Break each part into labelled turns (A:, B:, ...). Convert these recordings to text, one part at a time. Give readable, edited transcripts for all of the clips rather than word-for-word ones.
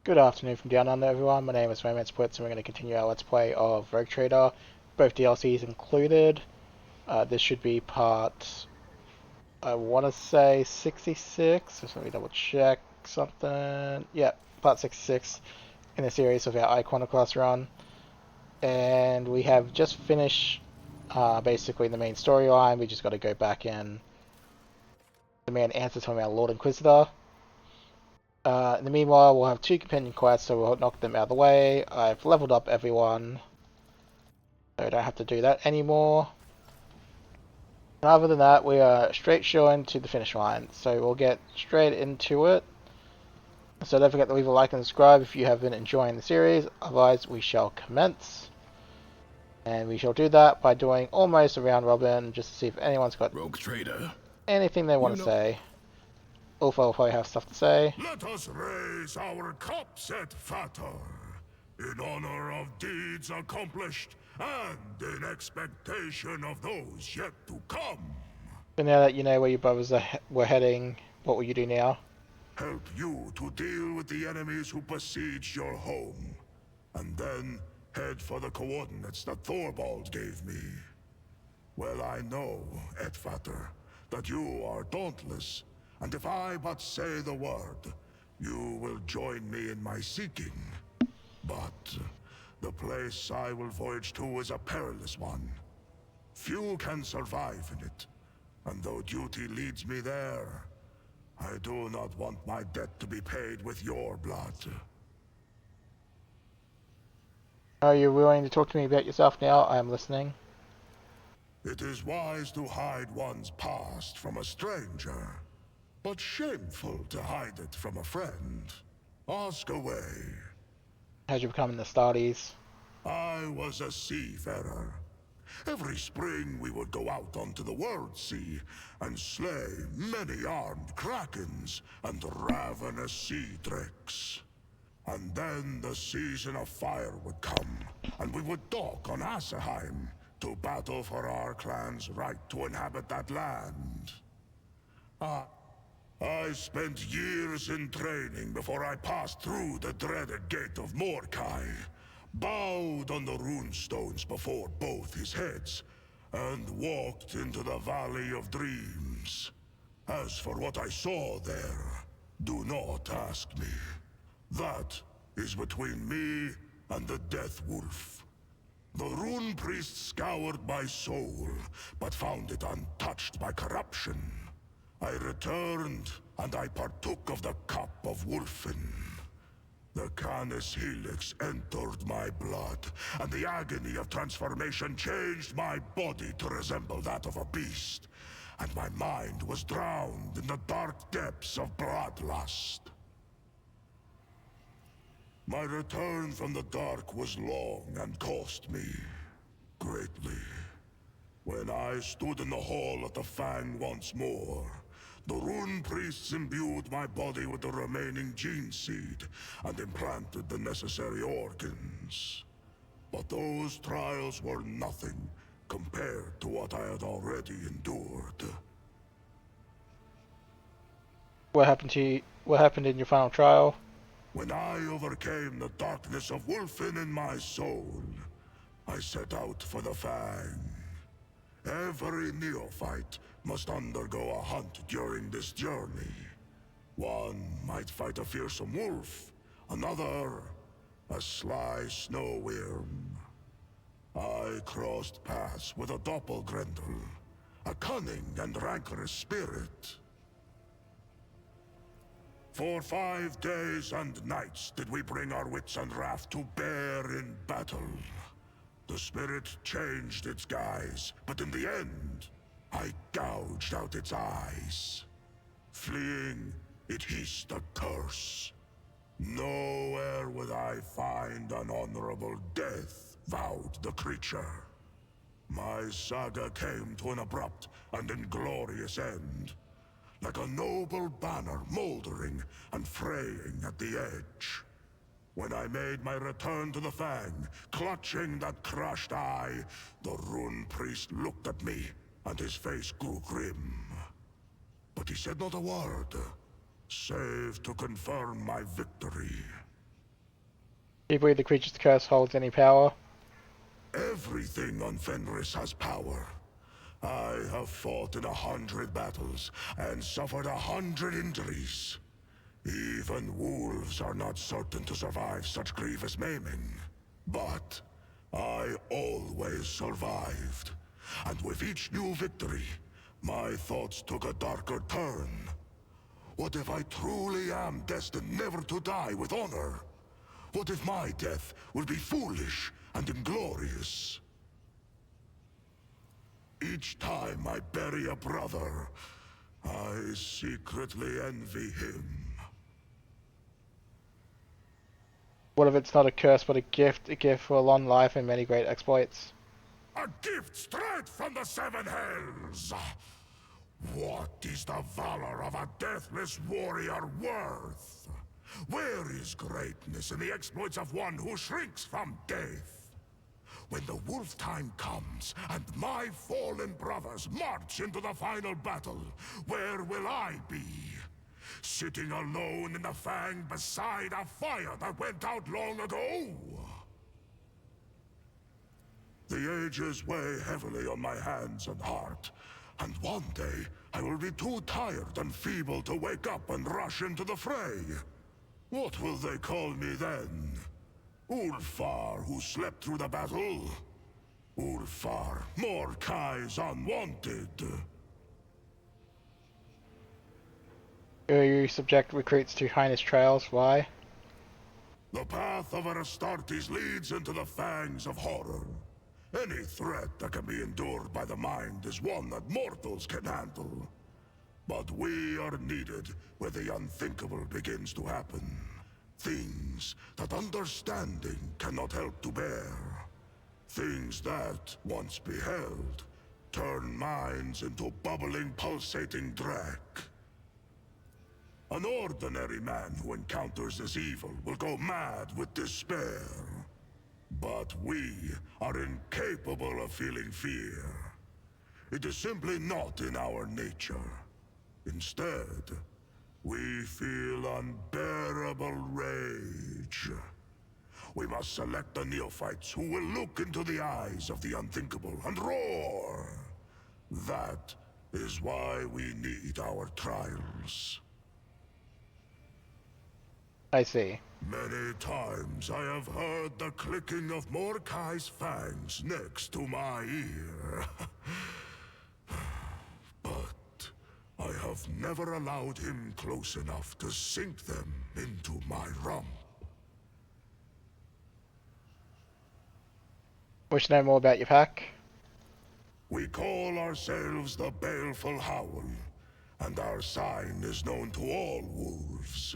A: Good afternoon from down under, everyone. My name is Romance Blitz, and we're going to continue our Let's Play of Rogue Trader, both DLCs included. This should be part, I want to say 66. Just let me double check something. Yeah, part 66 in the series of our Iconoclast run. And we have just finished basically the main storyline. We just got to go back and demand answers from our Lord Inquisitor. In the meanwhile, we'll have two companion quests, so we'll knock them out of the way. I've leveled up everyone, so I don't have to do that anymore. And other than that, we are straight showing to the finish line, so we'll get straight into it. So don't forget to leave a like and subscribe if you have been enjoying the series, otherwise we shall commence. And we shall do that by doing almost a round robin, just to see if anyone's got
B: Rogue Trader,
A: anything they want
B: you
A: to
B: know.
A: say. Ulfa will probably have stuff to say.
C: Let us raise our cups at Fator, in honor of deeds accomplished and in expectation of those yet to come.
A: So now that you know where your brothers were heading, what will you do now?
C: Help you to deal with the enemies who besieged your home, and then head for the coordinates that Thorvald gave me. Well, I know, Edfater, that you are dauntless, and if I but say the word, you will join me in my seeking. But the place I will voyage to is a perilous one. Few can survive in it, and though duty leads me there, I do not want my debt to be paid with your blood.
A: Are you willing to talk to me about yourself now? I am listening.
C: It is wise to hide one's past from a stranger, but shameful to hide it from a friend. Ask away.
A: How'd you become in the Astartes?
C: I was a seafarer. Every spring we would go out onto the world sea and slay many armed krakens and ravenous sea drakes. And then the season of fire would come, and we would dock on Asaheim to battle for our clan's right to inhabit that land. I spent years in training before I passed through the dreaded gate of Mordkai, bowed on the runestones before both his heads, and walked into the Valley of Dreams. As for what I saw there, do not ask me. That is between me and the Death Wolf. The Rune Priest scoured my soul, but found it untouched by corruption. I returned, and I partook of the cup of Wolfen. The Canis Helix entered my blood, and the agony of transformation changed my body to resemble that of a beast, and my mind was drowned in the dark depths of bloodlust. My return from the dark was long and cost me greatly. When I stood in the hall at the Fang once more, the Rune Priests imbued my body with the remaining gene seed and implanted the necessary organs. But those trials were nothing compared to what I had already endured.
A: What happened to you? What happened in your final trial?
C: When I overcame the darkness of Wolfen in my soul, I set out for the Fang. Every neophyte must undergo a hunt during this journey. One might fight a fearsome wolf, another a sly snow worm. I crossed paths with a doppelgrendel, a cunning and rancorous spirit. For 5 days and nights did we bring our wits and wrath to bear in battle. The spirit changed its guise, but in the end, I gouged out its eyes. Fleeing, it hissed a curse. Nowhere would I find an honorable death, vowed the creature. My saga came to an abrupt and inglorious end, like a noble banner moldering and fraying at the edge. When I made my return to the Fang, clutching that crushed eye, the Rune Priest looked at me, and his face grew grim. But he said not a word, save to confirm my victory.
A: Do you believe the creature's curse holds any power?
C: Everything on Fenris has power. I have fought in 100 battles and suffered 100 injuries. Even wolves are not certain to survive such grievous maiming. But I always survived. And with each new victory, my thoughts took a darker turn. What if I truly am destined never to die with honor? What if my death will be foolish and inglorious? Each time I bury a brother, I secretly envy him.
A: What if it's not a curse but a gift for a long life and many great exploits?
C: A gift straight from the Seven Hells! What is the valor of a deathless warrior worth? Where is greatness in the exploits of one who shrinks from death? When the wolf time comes, and my fallen brothers march into the final battle, where will I be? Sitting alone in the fang beside a fire that went out long ago? The ages weigh heavily on my hands and heart, and one day I will be too tired and feeble to wake up and rush into the fray. What will they call me then? Ulfar, who slept through the battle? Ulfar, Mordecai's unwanted.
A: You subject recruits to heinous trials. Why?
C: The path of Astartes leads into the fangs of horror. Any threat that can be endured by the mind is one that mortals can handle. But we are needed where the unthinkable begins to happen. Things that understanding cannot help to bear. Things that, once beheld, turn minds into bubbling, pulsating dreck. An ordinary man who encounters this evil will go mad with despair. But we are incapable of feeling fear. It is simply not in our nature. Instead, we feel unbearable rage. We must select the neophytes who will look into the eyes of the unthinkable and roar. That is why we need our trials.
A: I see.
C: Many times I have heard the clicking of Mordecai's fangs next to my ear. But I have never allowed him close enough to sink them into my rump.
A: Wish to know more about your pack?
C: We call ourselves the Baleful Howl, and our sign is known to all wolves.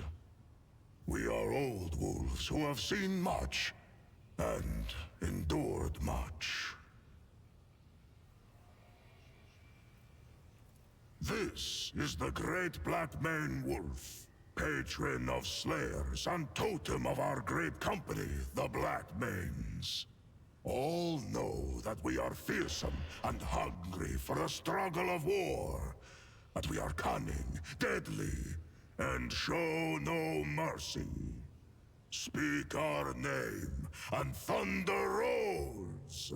C: We are old wolves who have seen much and endured much. This is the great Black Mane Wolf, patron of slayers and totem of our great company, the Black Manes. All know that we are fearsome and hungry for the struggle of war, that we are cunning, deadly, and show no mercy. Speak our name, and thunder rolls.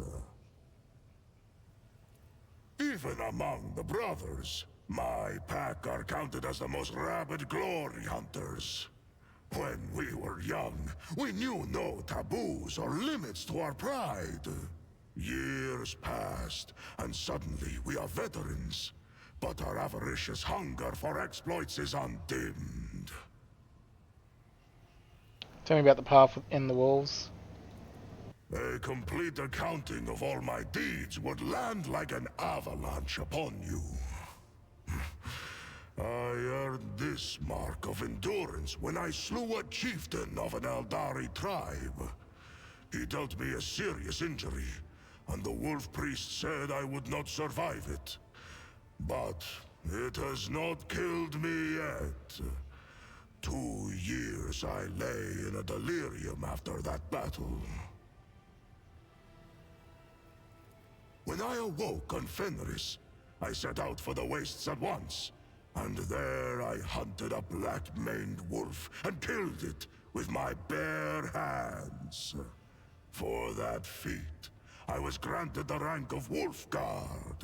C: Even among the brothers, my pack are counted as the most rabid glory hunters. When we were young, we knew no taboos or limits to our pride. Years passed, and suddenly we are veterans. But our avaricious hunger for exploits is undimmed.
A: Tell me about the path in the wolves.
C: A complete accounting of all my deeds would land like an avalanche upon you. I earned this mark of endurance when I slew a chieftain of an Eldari tribe. He dealt me a serious injury, and the wolf priest said I would not survive it. But it has not killed me yet. 2 years I lay in a delirium after that battle. When I awoke on Fenris, I set out for the wastes at once. And there I hunted a black-maned wolf and killed it with my bare hands. For that feat, I was granted the rank of Wolf Guard.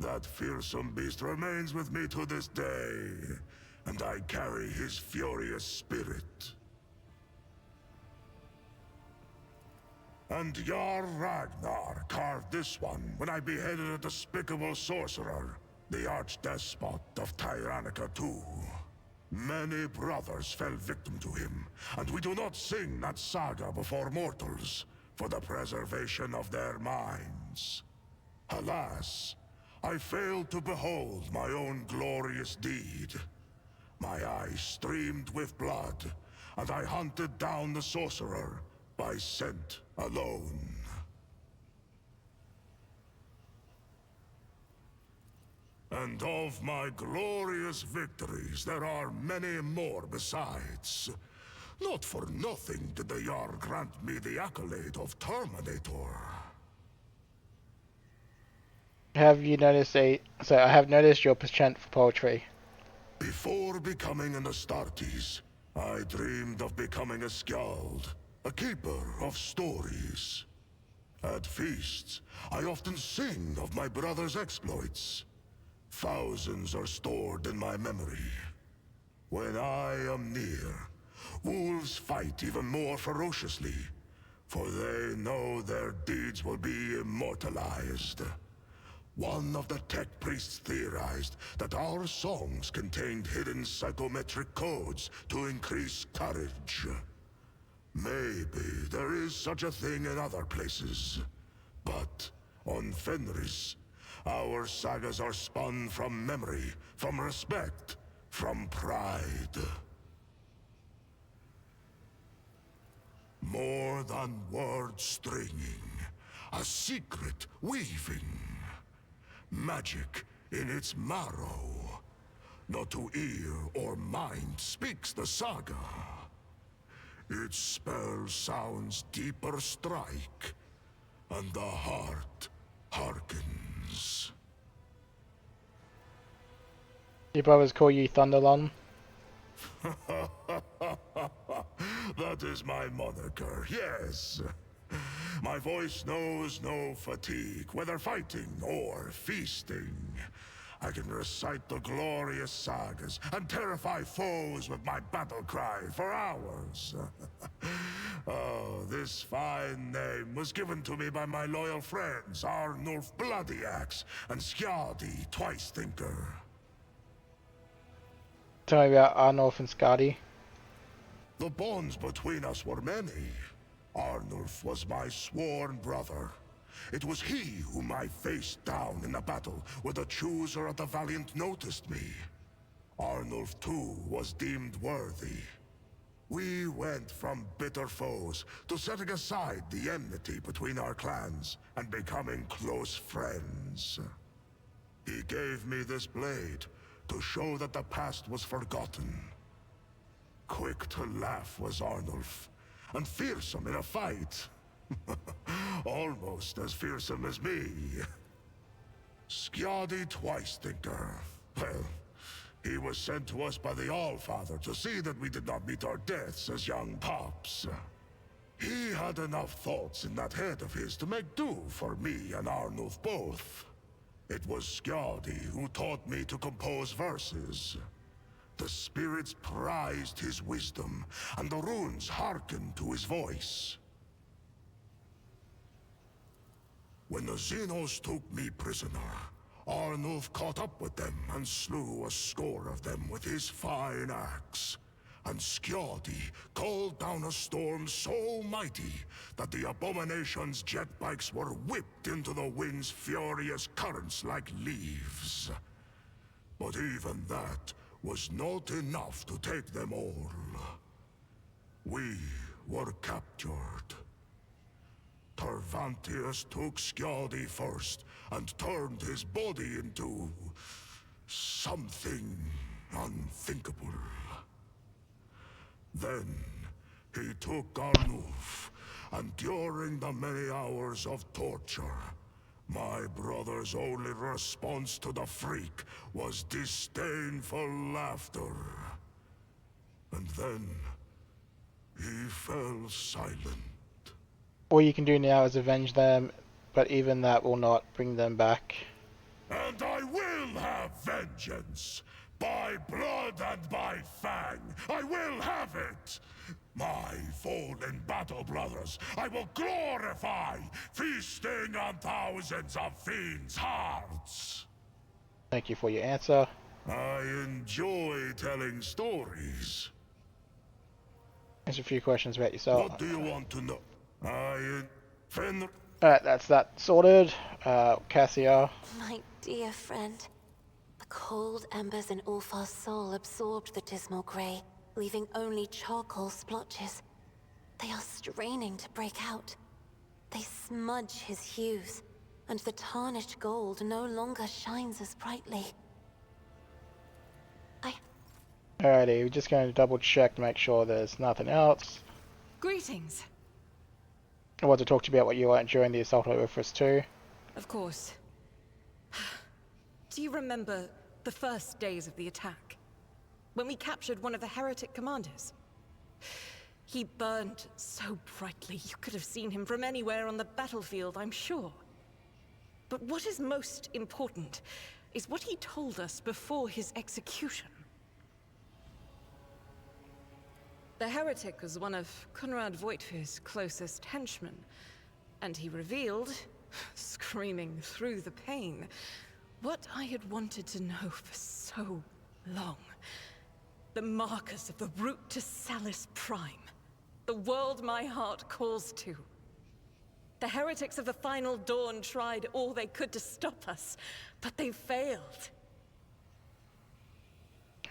C: That fearsome beast remains with me to this day, and I carry his furious spirit. And Jarl Ragnar carved this one when I beheaded a despicable sorcerer, the Archdespot of Tyrannica II. Many brothers fell victim to him, and we do not sing that saga before mortals, for the preservation of their minds. Alas, I failed to behold my own glorious deed. My eyes streamed with blood, and I hunted down the sorcerer by scent alone. And of my glorious victories, there are many more besides. Not for nothing did the Jarl grant me the accolade of Terminator.
A: Have you noticed So I have noticed your penchant for poetry.
C: Before becoming an Astartes, I dreamed of becoming a skald, a keeper of stories. At feasts, I often sing of my brother's exploits. Thousands are stored in my memory. When I am near, wolves fight even more ferociously, for they know their deeds will be immortalized. One of the tech priests theorized that our songs contained hidden psychometric codes to increase courage. Maybe there is such a thing in other places. But on Fenris, our sagas are spun from memory, from respect, from pride. More than word stringing, a secret weaving. Magic in its marrow. Not to ear or mind speaks the saga. Its spell sounds deeper strike, and the heart hearkens.
A: Your brothers call you Thunderlon?
C: That is my moniker, yes. My voice knows no fatigue, whether fighting or feasting. I can recite the glorious sagas and terrify foes with my battle cry for hours. Oh, this fine name was given to me by my loyal friends, Arnulf Bloody Axe and Skjaldi Twice Thinker.
A: Tell me about Arnulf and Skadi.
C: The bonds between us were many. Arnulf was my sworn brother. It was he whom I faced down in a battle where the chooser of the valiant noticed me. Arnulf too was deemed worthy. We went from bitter foes to setting aside the enmity between our clans and becoming close friends. He gave me this blade to show that the past was forgotten. Quick to laugh was Arnulf, and fearsome in a fight. Almost as fearsome as me. Skjaldi Twice Thinker. Well, he was sent to us by the Allfather to see that we did not meet our deaths as young pups. He had enough thoughts in that head of his to make do for me and Arnulf both. It was Skjaldi who taught me to compose verses. The spirits prized his wisdom, and the runes hearkened to his voice. When the Xenos took me prisoner, Arnulf caught up with them and slew a score of them with his fine axe. And Skjaldi called down a storm so mighty that the abomination's jet bikes were whipped into the wind's furious currents like leaves. But even that was not enough to take them all. We were captured. Tervantius took Skjaldi first and turned his body into something unthinkable. Then he took Arnulf, and during the many hours of torture, my brother's only response to the freak was disdainful laughter. And then he fell silent.
A: All you can do now is avenge them, but even that will not bring them back.
C: And I will have vengeance! By blood and by fang, I will have it! My fallen battle brothers, I will glorify, feasting on thousands of fiends' hearts!
A: Thank you for your answer.
C: I enjoy telling stories.
A: There's a few questions about yourself.
C: What do you want to know?
A: Alright, that's that sorted. Cassia.
B: My dear friend. The cold embers in Ulfar's soul absorbed the dismal grey, leaving only charcoal splotches. They are straining to break out. They smudge his hues, and the tarnished gold no longer shines as brightly.
A: Alrighty, we're just going to double check to make sure there's nothing else.
D: Greetings.
A: I want to talk to you about what you learned during the assault on Orpheus 2.
D: Of course. Do you remember the first days of the attack? When we captured one of the heretic commanders? He burned so brightly you could have seen him from anywhere on the battlefield, I'm sure. But what is most important is what he told us before his execution. The heretic was one of Conrad Voigtfir's closest henchmen, and he revealed, screaming through the pain, what I had wanted to know for so long. The markers of the route to Salis Prime. The world my heart calls to. The heretics of the Final Dawn tried all they could to stop us, but they failed.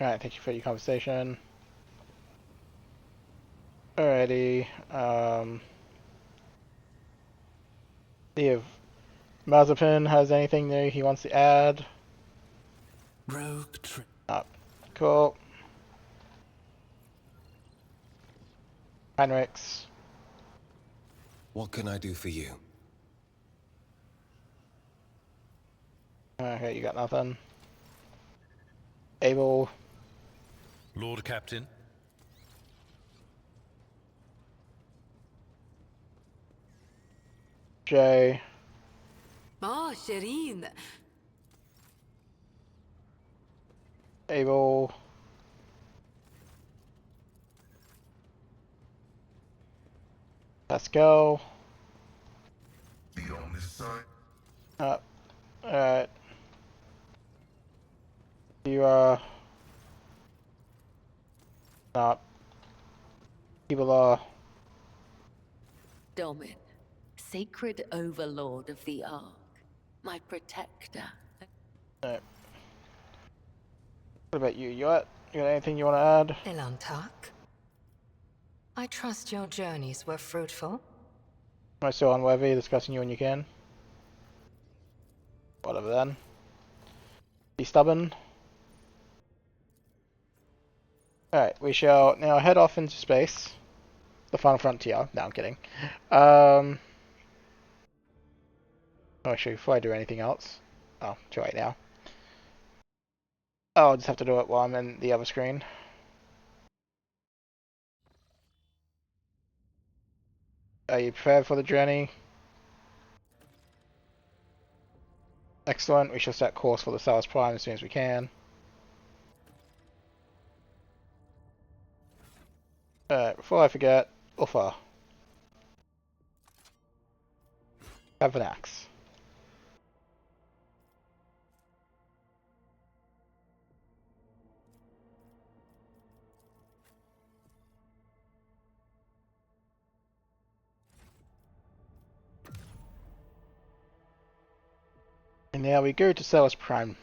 A: Alright, thank you for your conversation. Alrighty, see if Mazepin has anything new he wants to add.
E: Rogue trip.
A: Cool. Heinrichs.
E: What can I do for you?
A: Okay, you got nothing. Abel.
F: Lord Captain.
A: Jay.
G: Shireen.
A: Abel. Pascal.
C: On this side.
A: Alright. You not. People are.
G: Domin, sacred overlord of the Ark, my protector.
A: Alright. What about you? You got anything you want to add?
H: Elantak, I trust your journeys were fruitful.
A: Am I still unworthy discussing you when you can? Whatever then. Be stubborn. Alright, we shall now head off into space. The final frontier. No, I'm kidding. Actually, before I do anything else. Oh, too late now. Oh, I'll just have to do it while I'm in the other screen. Are you prepared for the journey? Excellent. We shall set course for the Salis Prime as soon as we can. Before I forget, Uffa. Have an axe. And now we go to Salis Prime.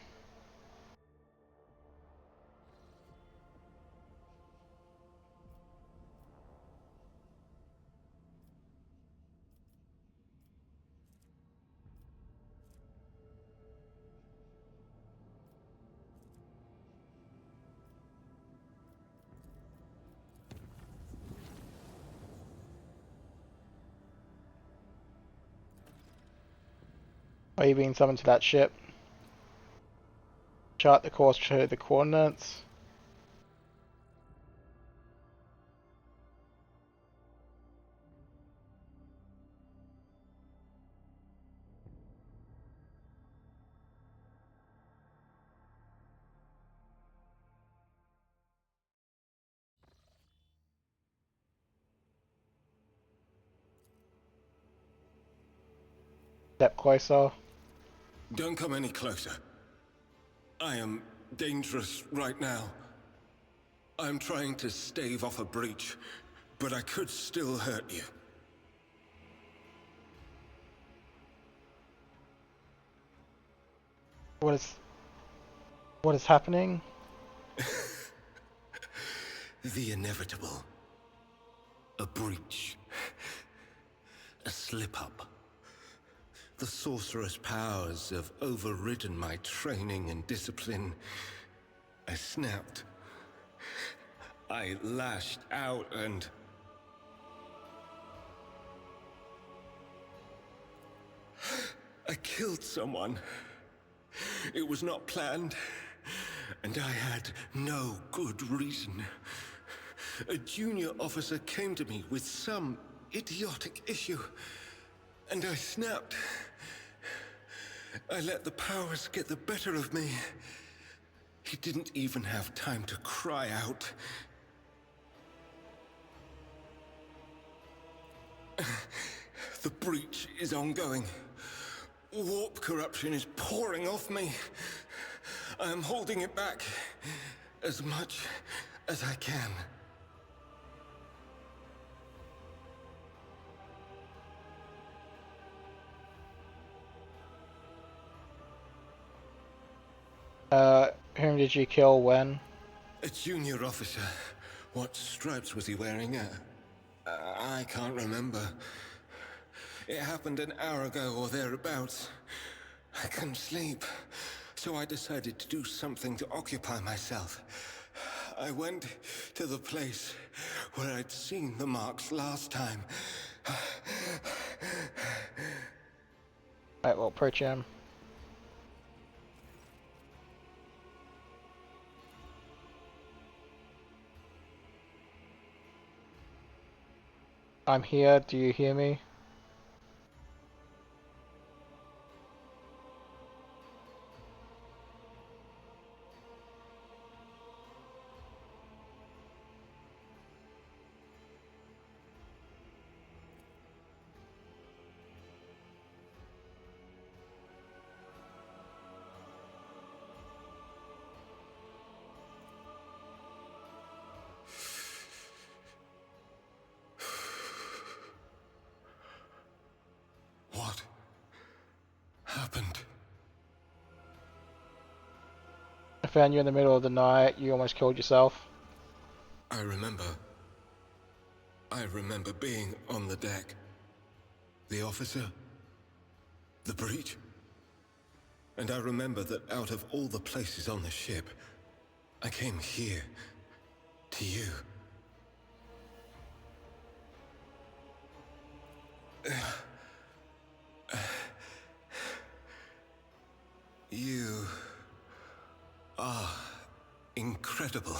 A: Are you being summoned to that ship? Chart the course to the coordinates. Step closer.
E: Don't come any closer. I am dangerous right now. I'm trying to stave off a breach, but I could still hurt you.
A: What is happening?
E: The inevitable. A breach. A slip-up. The sorcerer's powers have overridden my training and discipline. I snapped. I lashed out and... I killed someone. It was not planned, and I had no good reason. A junior officer came to me with some idiotic issue, and I snapped. I let the powers get the better of me. He didn't even have time to cry out. The breach is ongoing. Warp corruption is pouring off me. I am holding it back as much as I can.
A: Whom did you kill when?
E: A junior officer. What stripes was he wearing? I can't remember. It happened an hour ago or thereabouts. I couldn't sleep, so I decided to do something to occupy myself. I went to the place where I'd seen the marks last time.
A: Right, well, approach him. I'm here, do you hear me?
E: What happened?
A: I found you in the middle of the night, you almost killed yourself.
E: I remember being on the deck. The officer. The breach. And I remember that out of all the places on the ship, I came here. To you. You are incredible.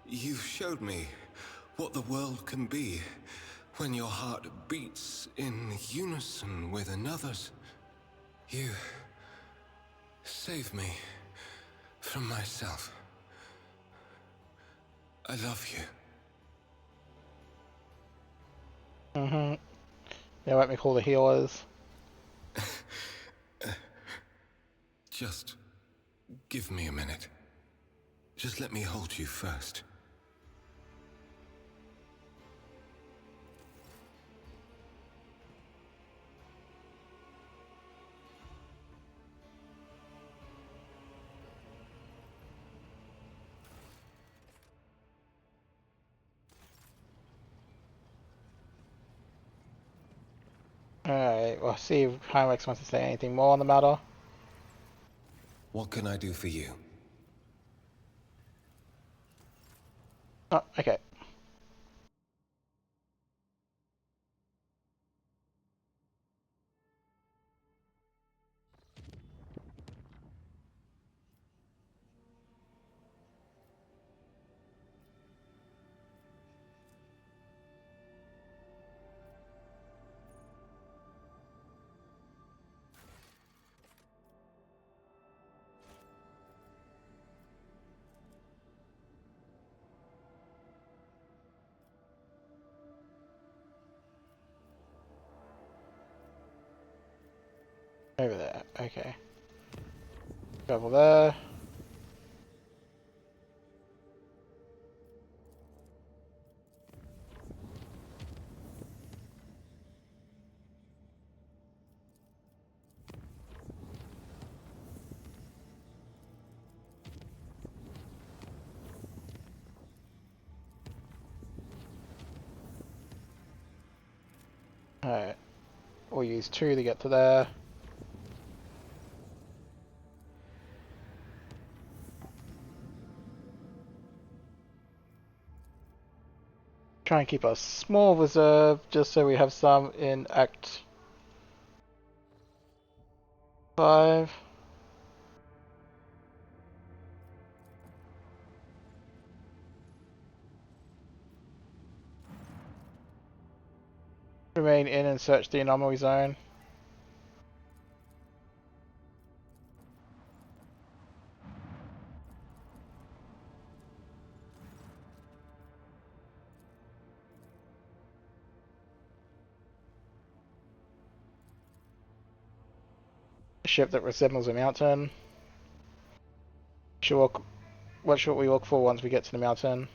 E: You showed me what the world can be when your heart beats in unison with another's. You saved me from myself. I love you.
A: Mm-hmm. Yeah, let me call the healers.
E: Just give me a minute. Just let me hold you first.
A: Alright, we'll see if Heinrichs wants to say anything more on the matter.
E: What can I do for you?
A: Oh, okay. Over there, okay. Travel there. Alright. We'll use 2 to get to there. Try and keep a small reserve just so we have some in Act 5. Remain in and search the anomaly zone. A ship that resembles a mountain. What should we look for once we get to the mountain?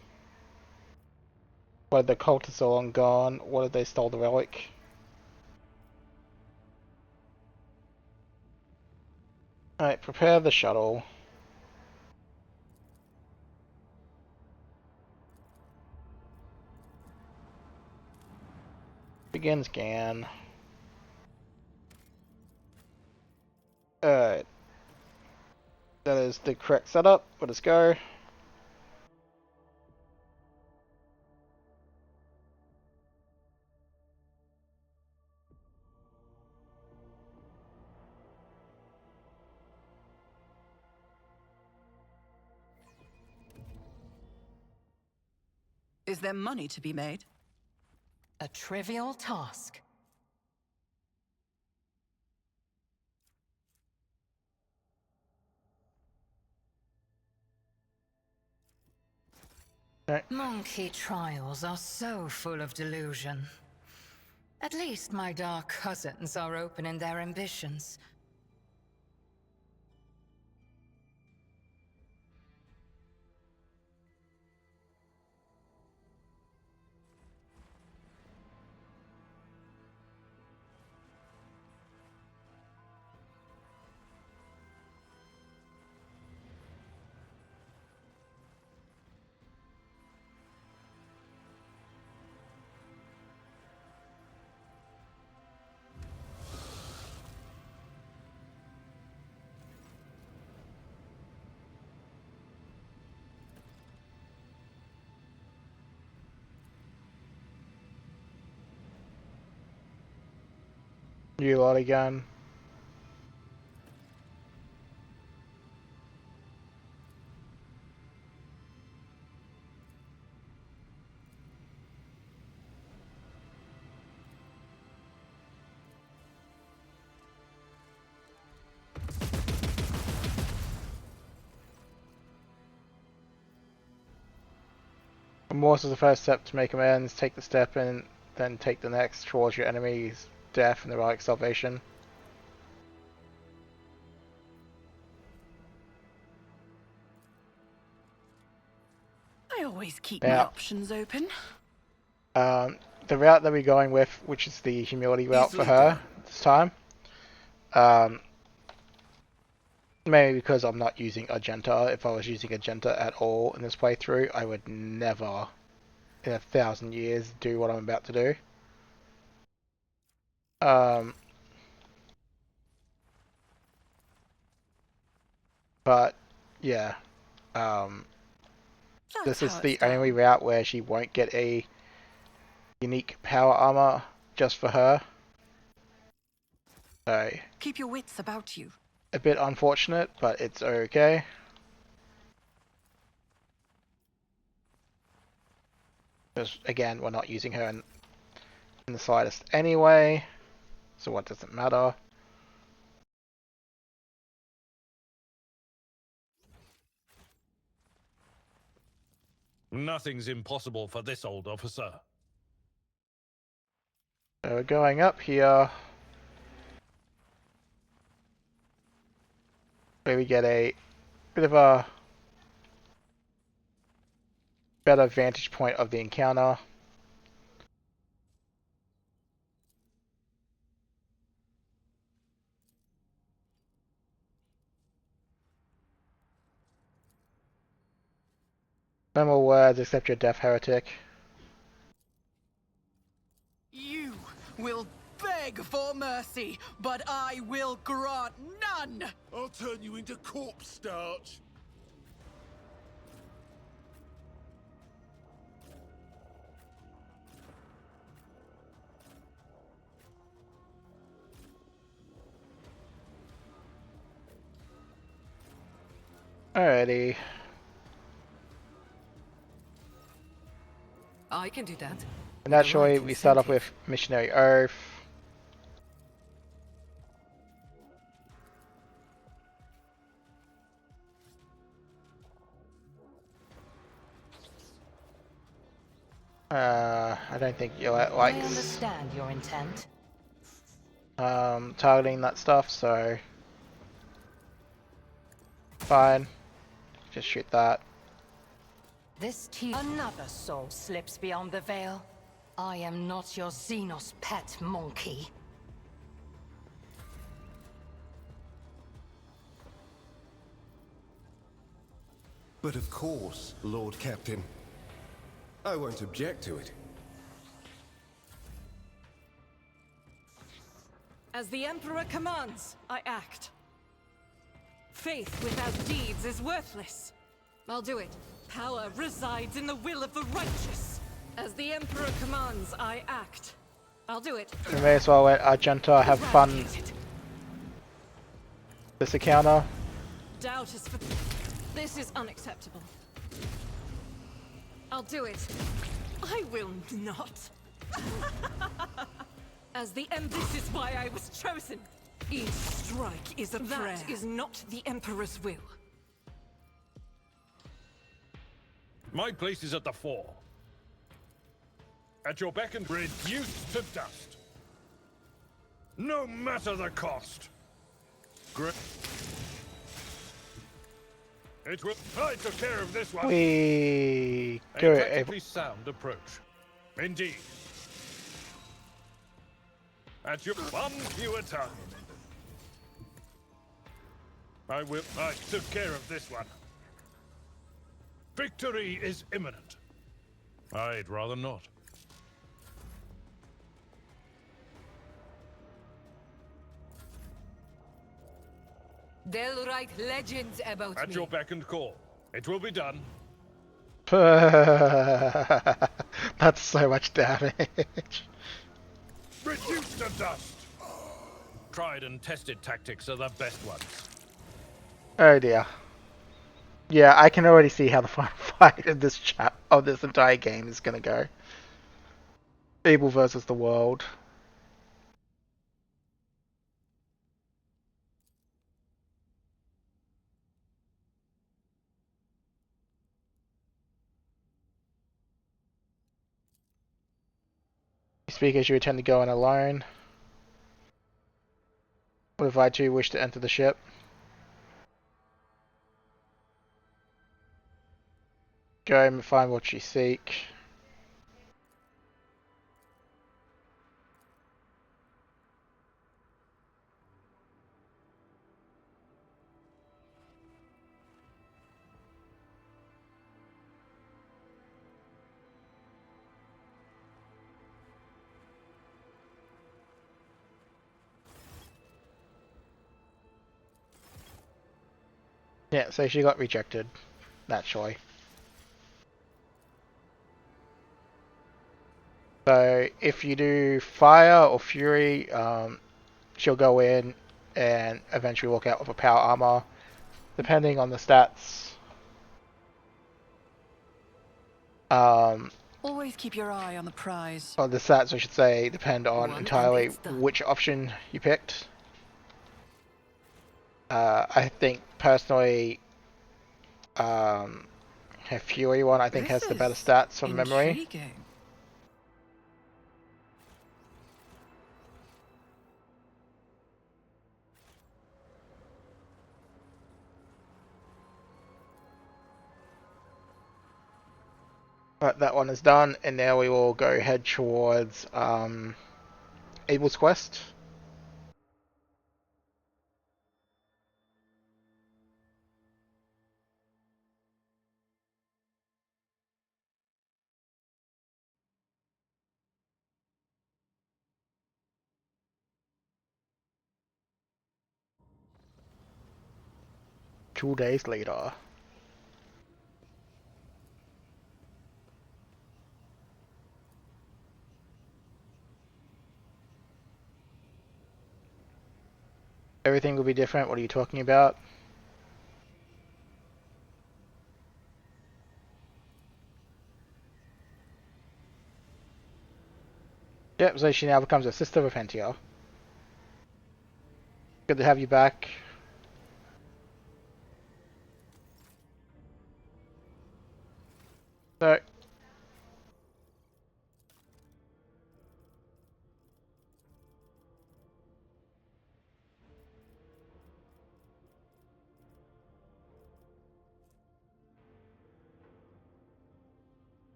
A: What, the cultists are long gone? What if they stole the relic? Alright, prepare the shuttle. Begin scan. Alright. That is the correct setup. Let us go.
I: Is there money to be made?
H: A trivial task. Monkey trials are so full of delusion. At least my dark cousins are open in their ambitions.
A: You lot again. Remorse is the first step to make amends. Take the step and then take the next towards your enemy's death and the relic salvation.
I: I always keep my options open.
A: The route that we're going with, which is the humility route for her this time, mainly because I'm not using Argenta. If I was using Argenta at all in this playthrough, I would never in 1,000 years do what I'm about to do. But yeah, this is the only route where she won't get a unique power armor just for her. So
I: Keep your wits about you.
A: a bit unfortunate, but it's okay. Because again, we're not using her in the slightest anyway, so what does it matter?
F: Nothing's impossible for this old officer.
A: So we're going up here. where we get a bit of a better vantage point of the encounter. No more words, accept your death, heretic.
I: You will beg for mercy, but I will grant none!
C: I'll turn you into corpse starch.
A: Alrighty.
G: I can do that.
A: And naturally, we start off with Missionary Oath. I don't think you likes
H: I understand your intent.
A: targeting that stuff, so fine. Just shoot that.
H: This another soul slips beyond the veil. I am not your Xenos pet monkey.
E: But of course, Lord Captain. I won't object to it.
D: As the Emperor commands, I act. Faith without deeds is worthless. I'll do it. Power resides in the will of the righteous. As the Emperor commands, I act. I'll do it.
A: We may as well let Argenta have fun this encounter.
D: Doubt is for... This is unacceptable. I'll do it. I will not. As the This is why I was chosen. Each strike is a prayer. That is not the Emperor's will.
F: My place is at the fore. At your beck and reduced to dust. No matter the cost. It will. I took care of this one.
A: We
F: A
A: go
F: tactically sound approach. Indeed. At your one view at a time. I took care of this one. Victory is imminent. I'd rather not.
G: They'll write legends about me.
F: At your beck and call. It will be done.
A: That's so much damage.
F: Reduced to dust. Tried and tested tactics are the best ones.
A: Oh dear. Yeah, I can already see how the final fight of this entire game is gonna go. Evil versus the world. You speak as you intend to go in alone. What if I too wish to enter the ship? Go and find what you seek. Yeah, so she got rejected, naturally. So if you do fire or fury, she'll go in and eventually walk out with a power armor, depending on the stats.
I: Always keep your eye on the prize.
A: Or the stats, I should say, depend on
G: One
A: entirely
G: and it's done.
A: which option you picked. I think personally, her fury one I think has the better stats from memory.
I: Intriguing.
A: Right, that one is done, and now we will go head towards Abel's Quest. Two days later. Everything will be different. What are you talking about? Yep, so she now becomes a sister of Hentia. Good to have you back. So,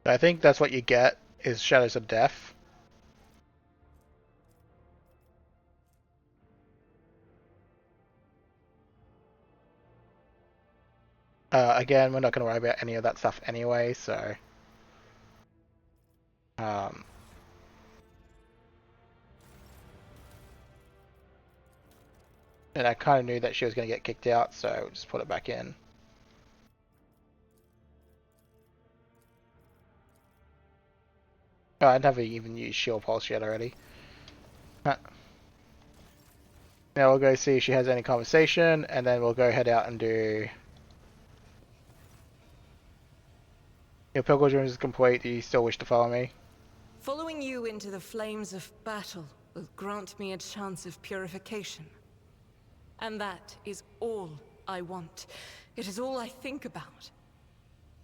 A: I think that's what you get, is Shadows of Death. Again, we're not going to worry about any of that stuff anyway, so... Um, and I kind of knew that she was going to get kicked out, so just put it back in. Oh, I never even used Shield Pulse yet already. Huh. Now we'll go see if she has any conversation, and then we'll go head out and do... Your pilgrimage is complete. Do you still wish to follow me?
D: Following you into the flames of battle will grant me a chance of purification. And that is all I want. It is all I think about.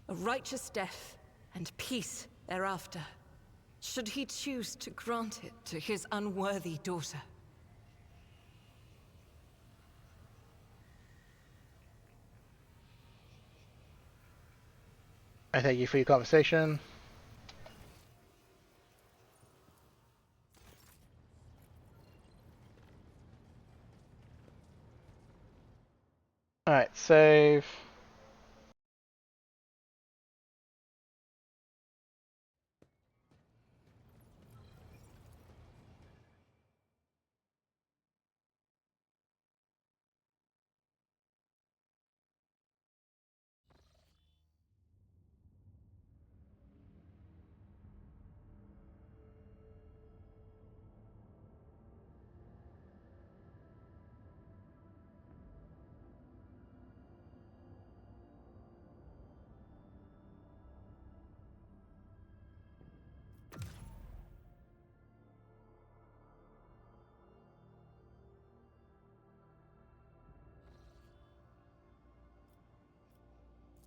D: A righteous death and peace thereafter, should he choose to grant it to his unworthy daughter.
A: I thank you for your conversation. Alright, save.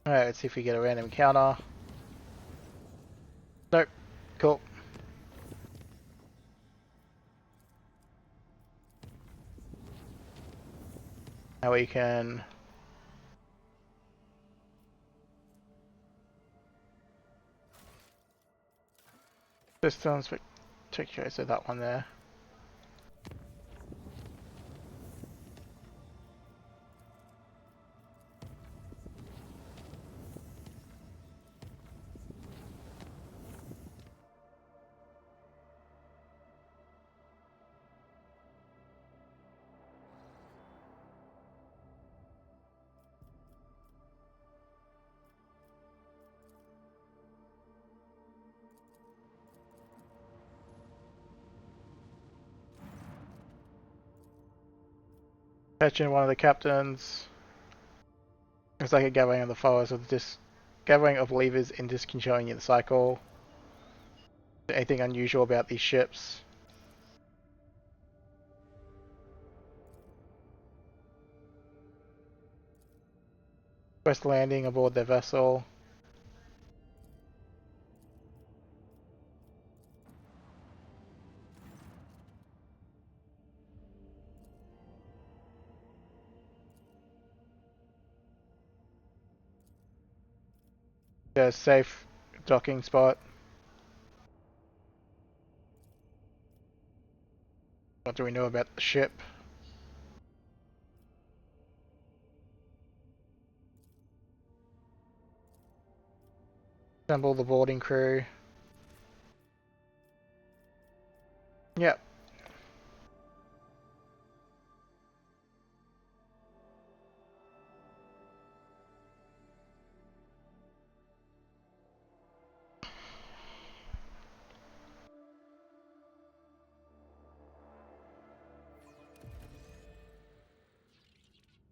A: Alright, let's see if we get a random encounter. Nope. Cool. Now we can... Systems, particular, so that one there. Catching one of the captains. It's like a gathering of the followers of this gathering of believers in discontinuing the cycle. Anything unusual about these ships? First landing aboard their vessel. a safe docking spot. What do we know about the ship? Assemble the boarding crew. Yep.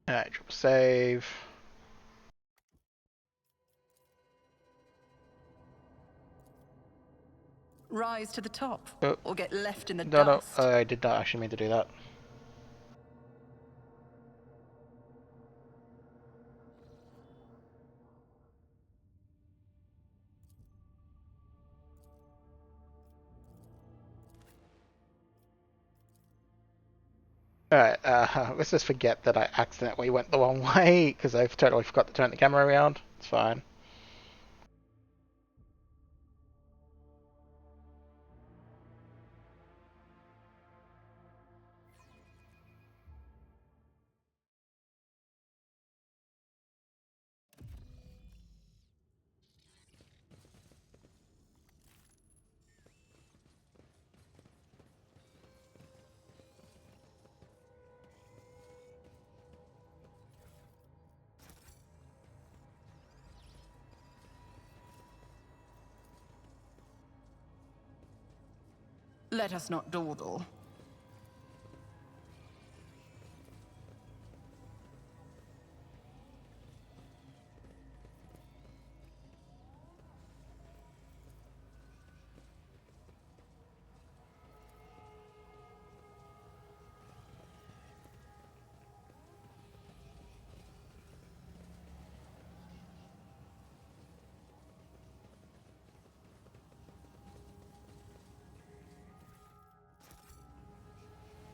A: Alright, triple save.
I: Rise to the top,
A: Oh,
I: or get left in the
A: no,
I: dust.
A: I did not actually mean to do that. Alright, let's just forget that I accidentally went the wrong way, because I totally forgot to turn the camera around. It's fine.
I: Let us not dawdle.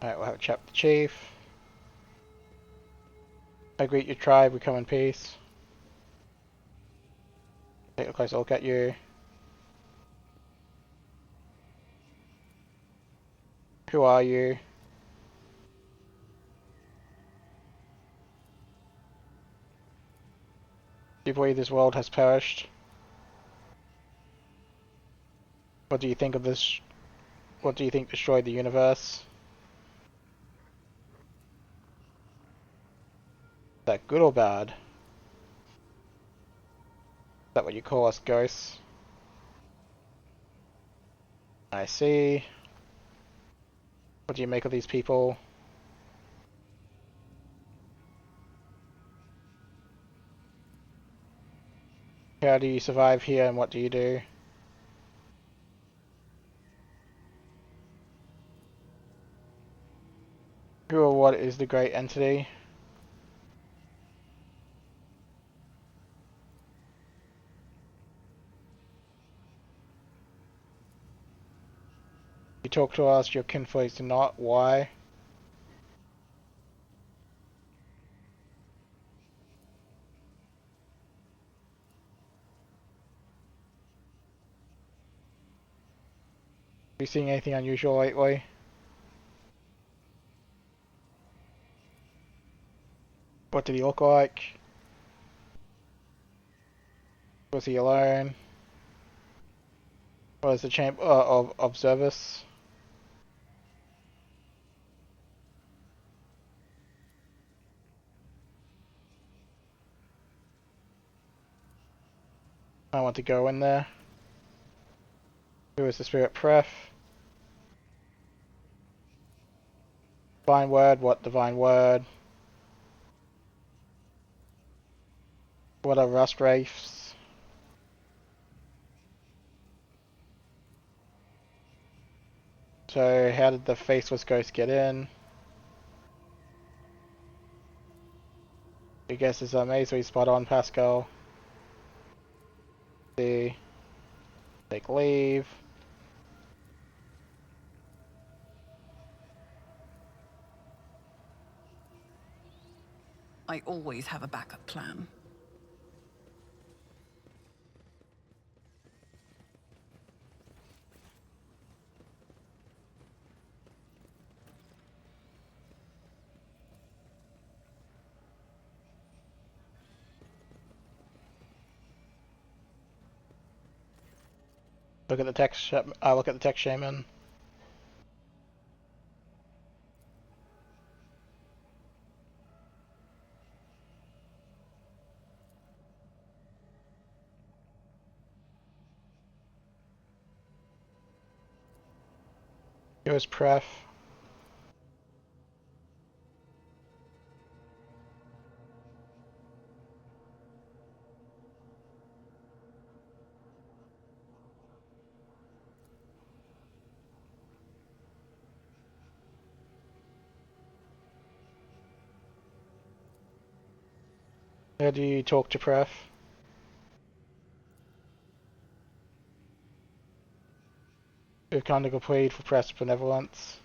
A: Alright, we'll have a chat with the chief. I greet your tribe, we come in peace. Take a close look at you. Who are you? Do you believe this world has perished? What do you think of this? What do you think destroyed the universe? Is that good or bad? Is that what you call us ghosts? I see. What do you make of these people? How do you survive here and what do you do? Who or what is the great entity? You talk to us, your kinfolk do not. Why? Have you seen anything unusual lately? What did he look like? Was he alone? Was the chamber of service? I want to go in there. Who is the spirit pref? Divine word, what divine word? What are rust wraiths? So how did the faceless ghost get in? I guess it's amazingly spot on, Pascal. See. Take leave.
I: I always have a backup plan.
A: Look at the text. Look at the text shaman. Here's Pref. How do you talk to Pref? We've kind of agreed for Pref's benevolence.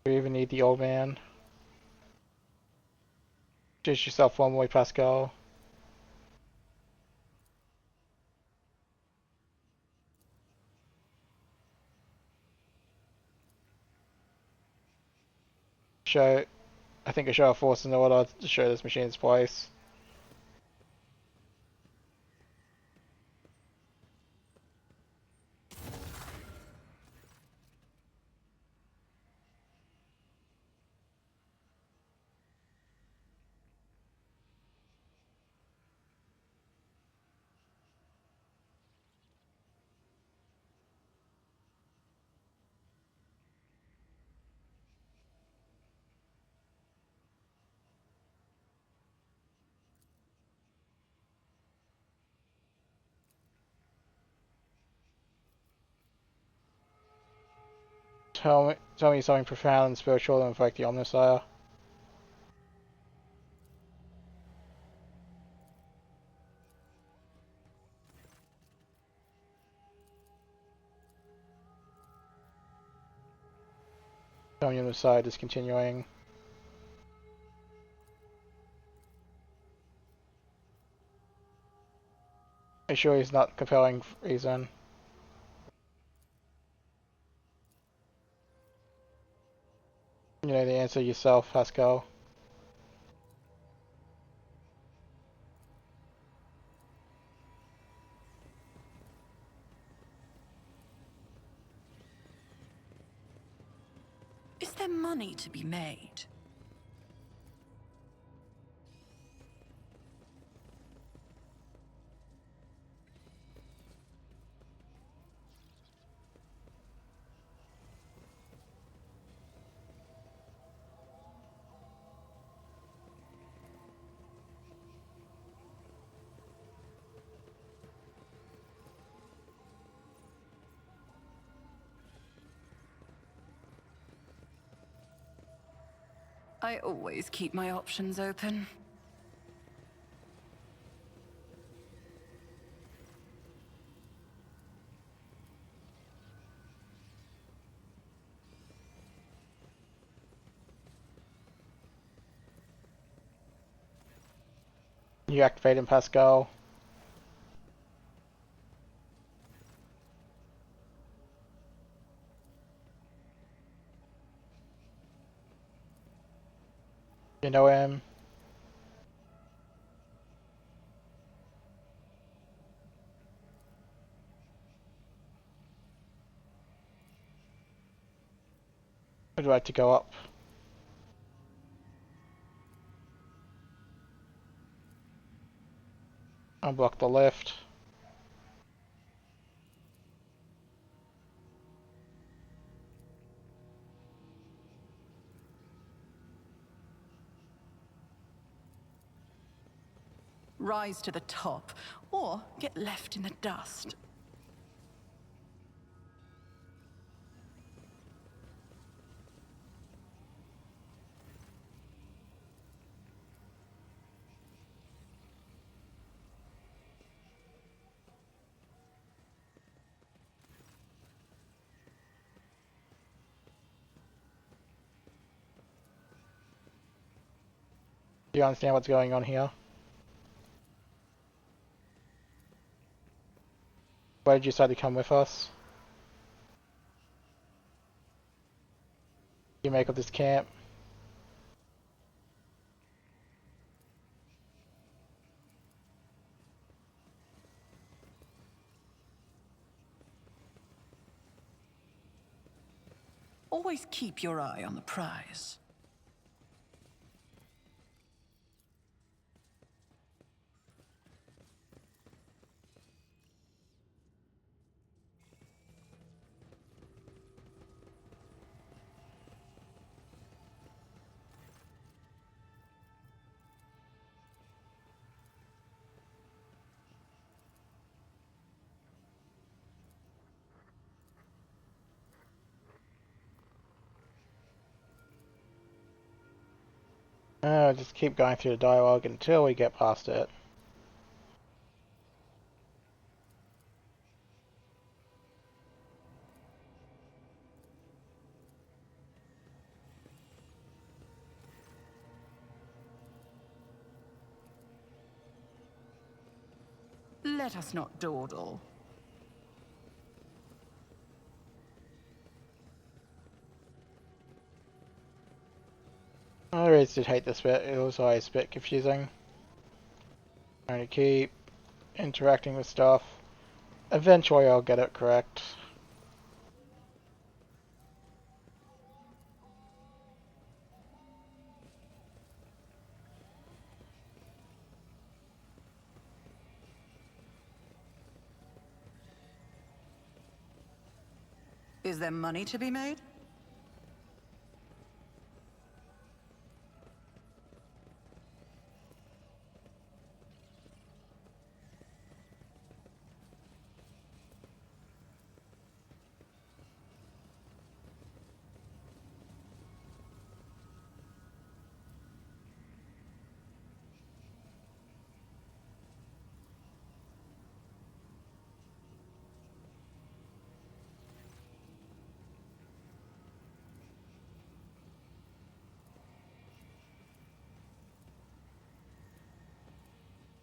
A: We even need the old man. Introduce yourself formally, Pascal. Show, I think a show of force in order to show this machine's place. Tell me something profound and spiritual and invoke the Omnissiah. Tell me Omnissiah discontinuing. Are you sure he's not compelling reason? You know the answer yourself, Pascal.
I: Is there money to be made? I always keep my options open.
A: You activate him, Pascal. You know him. Would you like to go up? Unblock the lift.
I: Rise to the top, or get left in the dust.
A: Do you understand what's going on here? Why did you decide to come with us? You make up this camp.
I: Always keep your eye on the prize.
A: Just keep going through the dialogue until we get past it.
I: Let us not dawdle.
A: I really did hate this bit. It was always a bit confusing. Trying to keep interacting with stuff. Eventually I'll get it correct.
I: Is there money to be made?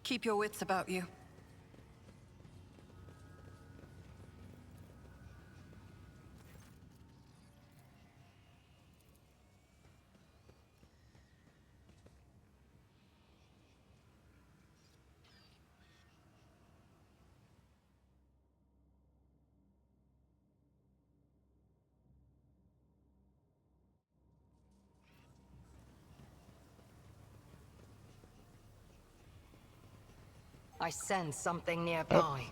I: Keep your wits about you.
H: I sense something nearby.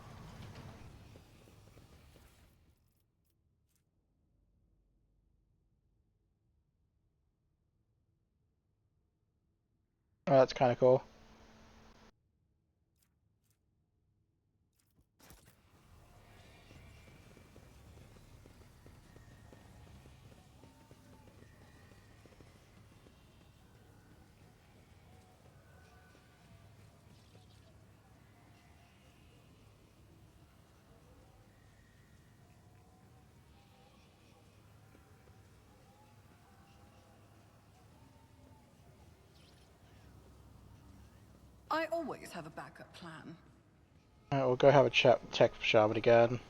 A: Oh, that's kind of cool.
I: I always have a backup plan.
A: Alright, we'll go have a chat with Tech Shaman again.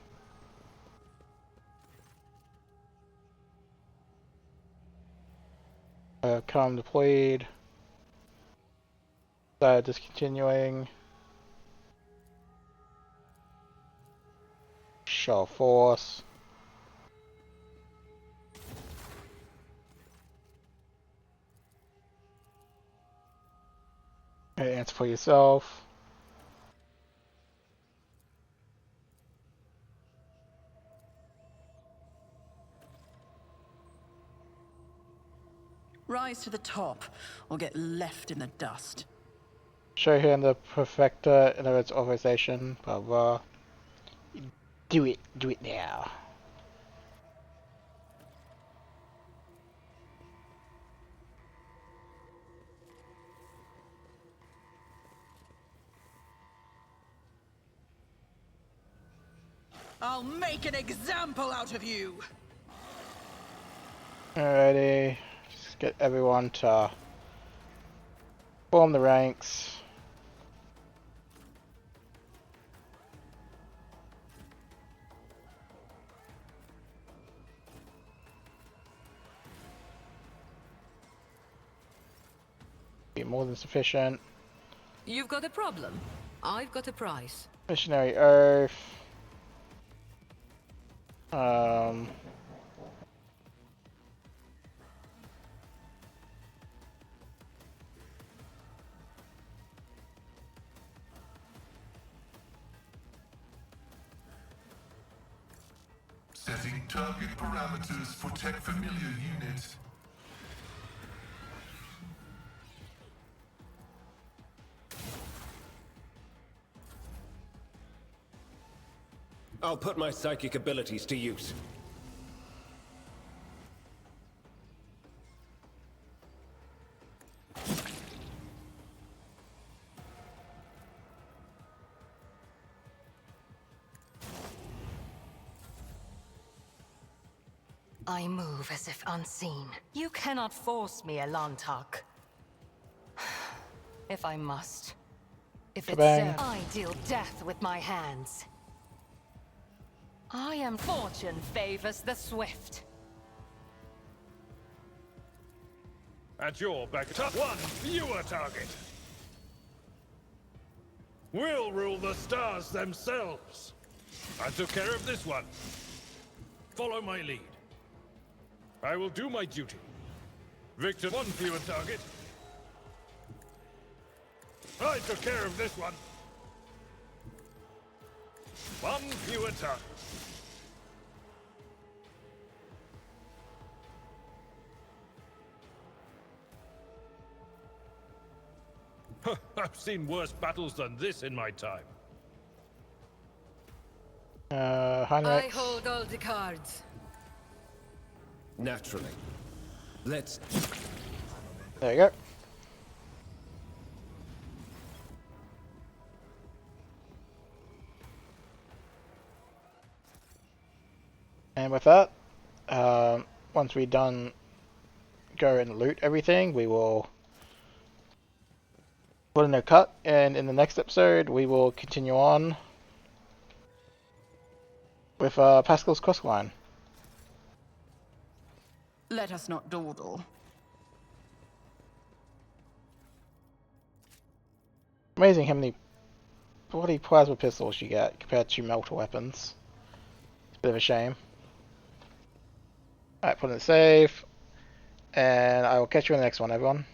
A: Calm deployed. Discontinuing. Show of force. Answer for yourself.
I: Rise to the top, or get left in the dust.
A: Show here in the Perfecta, in its authorization, blah blah. Do it now.
I: I'll make an example out of you!
A: Alrighty, just get everyone to form the ranks. Be more than sufficient.
G: You've got a problem. I've got a prize.
A: Missionary Earth.
C: target parameters for tech familiar unit.
E: I'll put my psychic abilities to use.
H: I move as if unseen. You cannot force me, Elantak. If I must. If it's
A: Kabang.
H: so, I deal death with my hands. I am fortune favors the swift.
F: At your back, one fewer target. We'll rule the stars themselves. I took care of this one. Follow my lead. I will do my duty. Victor, one fewer target. I took care of this one. One fewer target. I've seen worse battles than this in my time.
H: I hold all the cards.
E: Naturally. Let's...
A: There you go. And with that, once we're done, go and loot everything, we will put in a cut, and in the next episode, we will continue on with Pascal's quest line.
I: Let us not dawdle.
A: Amazing how many bloody plasma pistols you get compared to melter weapons. It's a bit of a shame. Alright, put in the save, and I will catch you in the next one, everyone.